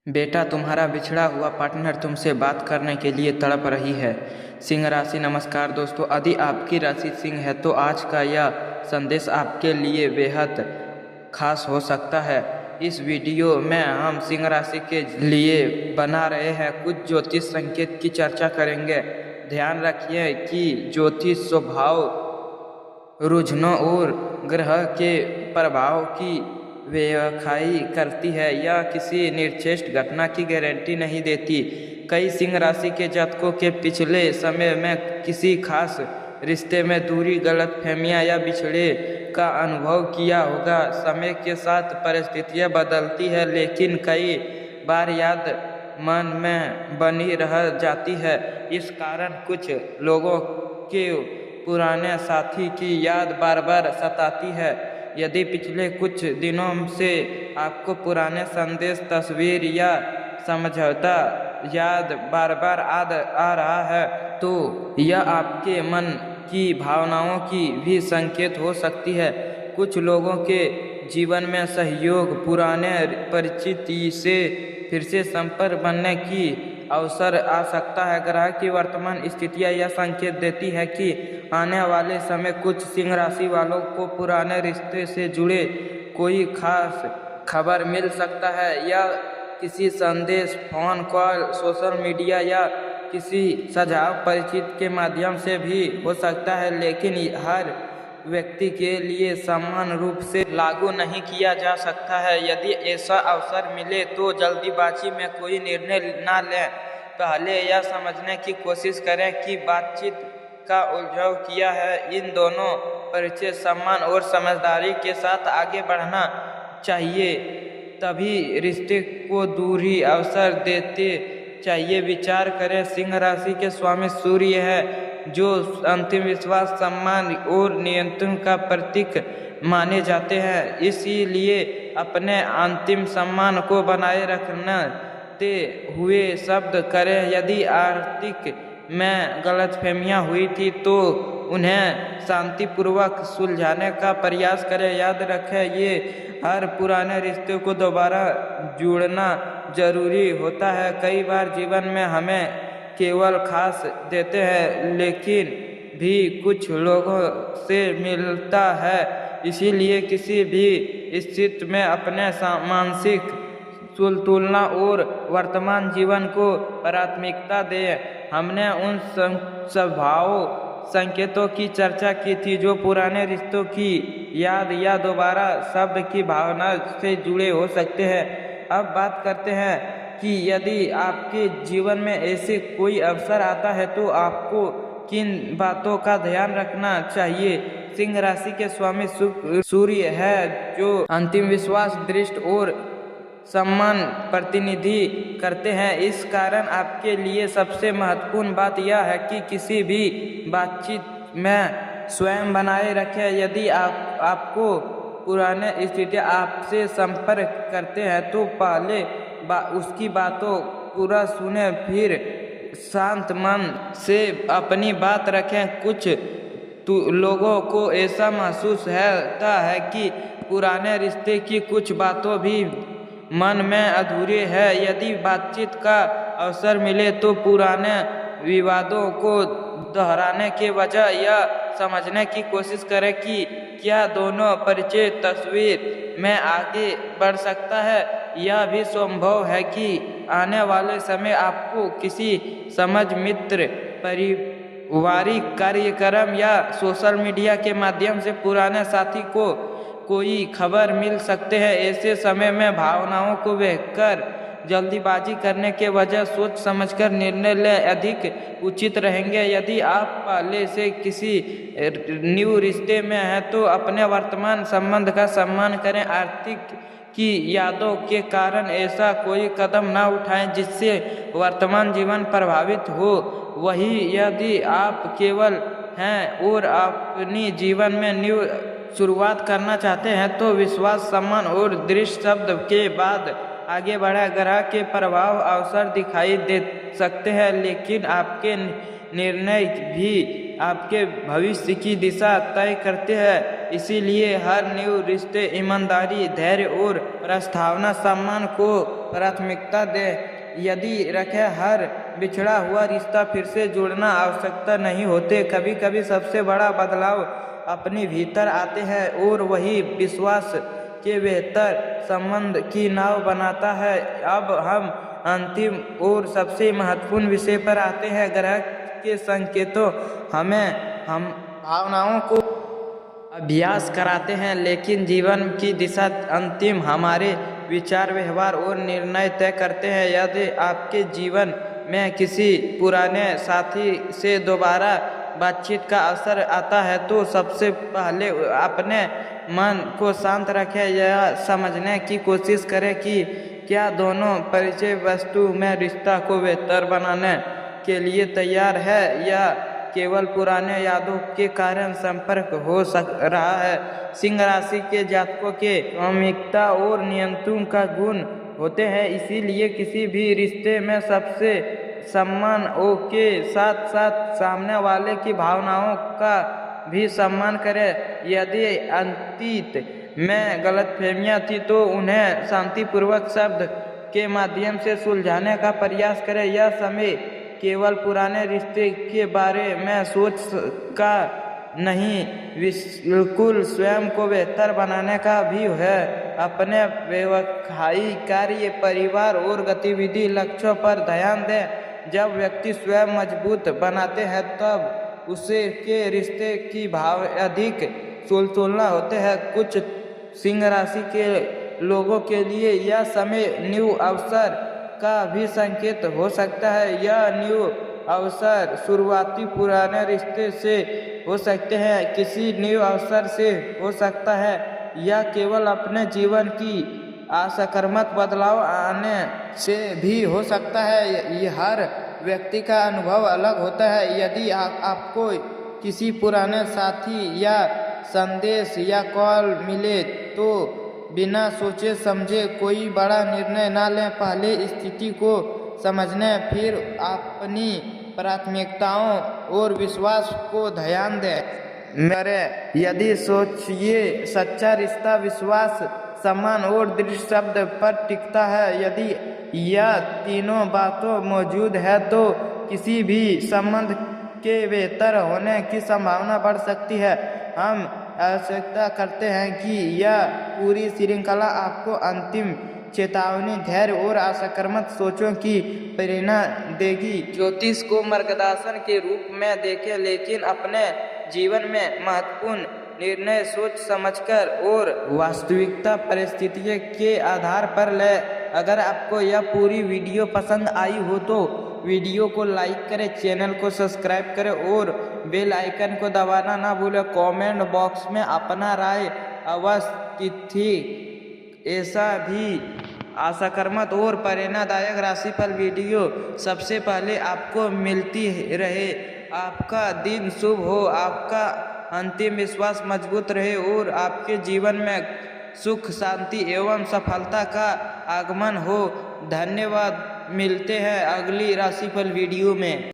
बेटा, तुम्हारा बिछड़ा हुआ पार्टनर तुमसे बात करने के लिए तड़प रही है। सिंह राशि। नमस्कार दोस्तों, यदि आपकी राशि सिंह है तो आज का यह संदेश आपके लिए बेहद खास हो सकता है। इस वीडियो में हम सिंह राशि के लिए बना रहे हैं कुछ ज्योतिष संकेत की चर्चा करेंगे। ध्यान रखिए कि ज्योतिष स्वभाव, रुझानों और ग्रह के प्रभाव की व्याख्या करती है। यह किसी निर्दिष्ट घटना की गारंटी नहीं देती। कई सिंह राशि के जातकों के पिछले समय में किसी खास रिश्ते में दूरी, गलतफहमियां या बिछड़े का अनुभव किया होगा। समय के साथ परिस्थितियां बदलती है, लेकिन कई बार याद मन में बनी रह जाती है। इस कारण कुछ लोगों के पुराने साथी की याद बार बार सताती है। यदि पिछले कुछ दिनों से आपको पुराने संदेश, तस्वीर या समझौता याद बार बार आ रहा है तो यह आपके मन की भावनाओं की भी संकेत हो सकती है। कुछ लोगों के जीवन में सहयोग, पुराने परिचित से फिर से संपर्क बनने की अवसर आ सकता है। ग्रह की वर्तमान स्थितियां यह संकेत देती है कि आने वाले समय कुछ सिंह राशि वालों को पुराने रिश्ते से जुड़े कोई खास खबर मिल सकता है। या किसी संदेश, फोन कॉल, सोशल मीडिया या किसी सुझाव परिचित के माध्यम से भी हो सकता है, लेकिन हर व्यक्ति के लिए समान रूप से लागू नहीं किया जा सकता है। यदि ऐसा अवसर मिले तो जल्दीबाजी में कोई निर्णय ना लें। पहले यह समझने की कोशिश करें कि बातचीत का उल्लेख किया है। इन दोनों परिचय सम्मान और समझदारी के साथ आगे बढ़ना चाहिए, तभी रिश्ते को दूरी अवसर देते चाहिए। विचार करें, सिंह राशि के स्वामी सूर्य है, जो अंतिम विश्वास, सम्मान और नियंत्रण का प्रतीक माने जाते हैं। इसीलिए अपने अंतिम सम्मान को बनाए रखते हुए शब्द करें। यदि आर्थिक में गलतफहमियां हुई थी तो उन्हें शांतिपूर्वक सुलझाने का प्रयास करें। याद रखें, ये हर पुराने रिश्ते को दोबारा जोड़ना जरूरी होता है। कई बार जीवन में हमें केवल खास देते हैं, लेकिन भी कुछ लोगों से मिलता है। इसीलिए किसी भी स्थिति में अपने मानसिक तुलना और वर्तमान जीवन को प्राथमिकता दें। हमने उन स्वभाव संकेतों की चर्चा की थी जो पुराने रिश्तों की याद या दोबारा शब्द की भावना से जुड़े हो सकते हैं। अब बात करते हैं कि यदि आपके जीवन में ऐसे कोई अवसर आता है तो आपको किन बातों का ध्यान रखना चाहिए। सिंह राशि के स्वामी सूर्य है, जो अंतिम विश्वास, दृष्टि और सम्मान प्रतिनिधि करते हैं। इस कारण आपके लिए सबसे महत्वपूर्ण बात यह है कि किसी भी बातचीत में स्वयं बनाए रखें। यदि आपको पुराने स्थिति आपसे संपर्क करते हैं तो पहले उसकी बातों पूरा सुने, फिर शांत मन से अपनी बात रखें। कुछ लोगों को ऐसा महसूस होता है कि पुराने रिश्ते की कुछ बातों भी मन में अधूरे है। यदि बातचीत का अवसर मिले तो पुराने विवादों को दोहराने के बजाय यह समझने की कोशिश करें कि क्या दोनों परिचय तस्वीर में आगे बढ़ सकता है। यह भी संभव है कि आने वाले समय आपको किसी समझ, मित्र, पारिवारिक कार्यक्रम या सोशल मीडिया के माध्यम से पुराने साथी को कोई खबर मिल सकते हैं। ऐसे समय में भावनाओं को बहकर जल्दीबाजी करने के बजाय सोच समझकर निर्णय ले अधिक उचित रहेंगे। यदि आप पहले से किसी न्यू रिश्ते में हैं तो अपने वर्तमान संबंध का सम्मान करें। आर्थिक की यादों के कारण ऐसा कोई कदम ना उठाएं जिससे वर्तमान जीवन प्रभावित हो। वही यदि आप केवल हैं और अपनी जीवन में न्यू शुरुआत करना चाहते हैं तो विश्वास, सम्मान और दृष्टि शब्द के बाद आगे बढ़ा। ग्रह के प्रभाव अवसर दिखाई दे सकते हैं, लेकिन आपके निर्णय भी आपके भविष्य की दिशा तय करते हैं। इसीलिए हर न्यू रिश्ते ईमानदारी, धैर्य और प्रस्तावना सम्मान को प्राथमिकता दें। यदि रखे हर बिछड़ा हुआ रिश्ता फिर से जुड़ना आवश्यकता नहीं होते। कभी कभी सबसे बड़ा बदलाव अपने भीतर आते हैं और वही विश्वास के बेहतर संबंध की नाव बनाता है। अब हम अंतिम और सबसे महत्वपूर्ण विषय पर आते हैं। ग्रह के संकेतों हम भावनाओं को अभ्यास कराते हैं, लेकिन जीवन की दिशा अंतिम हमारे विचार, व्यवहार और निर्णय तय करते हैं। यदि आपके जीवन में किसी पुराने साथी से दोबारा बातचीत का अवसर आता है तो सबसे पहले अपने मन को शांत रखें। यह समझने की कोशिश करें कि क्या दोनों परिचय वस्तु में रिश्ता को बेहतर बनाने के लिए तैयार है या केवल पुराने यादों के कारण संपर्क हो रहा है। सिंह राशि के जातकों के स्वामिकता और नियंत्रण का गुण होते हैं, इसीलिए किसी भी रिश्ते में सबसे सम्मान के साथ साथ सामने वाले की भावनाओं का भी सम्मान करें। यदि अतीत में गलतफहमियां थी तो उन्हें शांतिपूर्वक शब्द के माध्यम से सुलझाने का प्रयास करें। यह समय केवल पुराने रिश्ते के बारे में सोच का नहीं, बिल्कुल स्वयं को बेहतर बनाने का भी है। अपने व्यवसायिक कार्य, परिवार और गतिविधि लक्ष्यों पर ध्यान दें। जब व्यक्ति स्वयं मजबूत बनाते हैं तब उसे के रिश्ते की भाव अधिक सुलझना होते हैं। कुछ सिंह राशि के लोगों के लिए यह समय न्यू अवसर का भी संकेत हो सकता है। यह न्यू अवसर शुरुआती पुराने रिश्ते से हो सकते हैं, किसी न्यू अवसर से हो सकता है, या केवल अपने जीवन की सकारात्मक बदलाव आने से भी हो सकता है। ये हर व्यक्ति का अनुभव अलग होता है। यदि आपको किसी पुराने साथी या संदेश या कॉल मिले तो बिना सोचे समझे कोई बड़ा निर्णय ना लें। पहले स्थिति को समझने, फिर अपनी प्राथमिकताओं और विश्वास को ध्यान दें। यदि सोचिए, सच्चा रिश्ता विश्वास, सम्मान और दृढ़ शब्द पर टिकता है। यदि यह तीनों बातें मौजूद है तो किसी भी संबंध के बेहतर होने की संभावना बढ़ सकती है। हम आवश्यकता करते हैं कि यह पूरी श्रृंखला आपको अंतिम चेतावनी, धैर्य और सकारात्मक सोचों की प्रेरणा देगी। ज्योतिष को मार्गदर्शन के रूप में देखें, लेकिन अपने जीवन में महत्वपूर्ण निर्णय सोच समझकर और वास्तविकता परिस्थितियों के आधार पर ले। अगर आपको यह पूरी वीडियो पसंद आई हो तो वीडियो को लाइक करें, चैनल को सब्सक्राइब करें और बेल आइकन को दबाना ना भूलें। कमेंट बॉक्स में अपना राय अवश्य तिथि ऐसा भी सकारात्मक और प्रेरणादायक राशिफल वीडियो सबसे पहले आपको मिलती रहे। आपका दिन शुभ हो, आपका अंतिम विश्वास मजबूत रहे और आपके जीवन में सुख, शांति एवं सफलता का आगमन हो। धन्यवाद। मिलते हैं अगली राशिफल वीडियो में।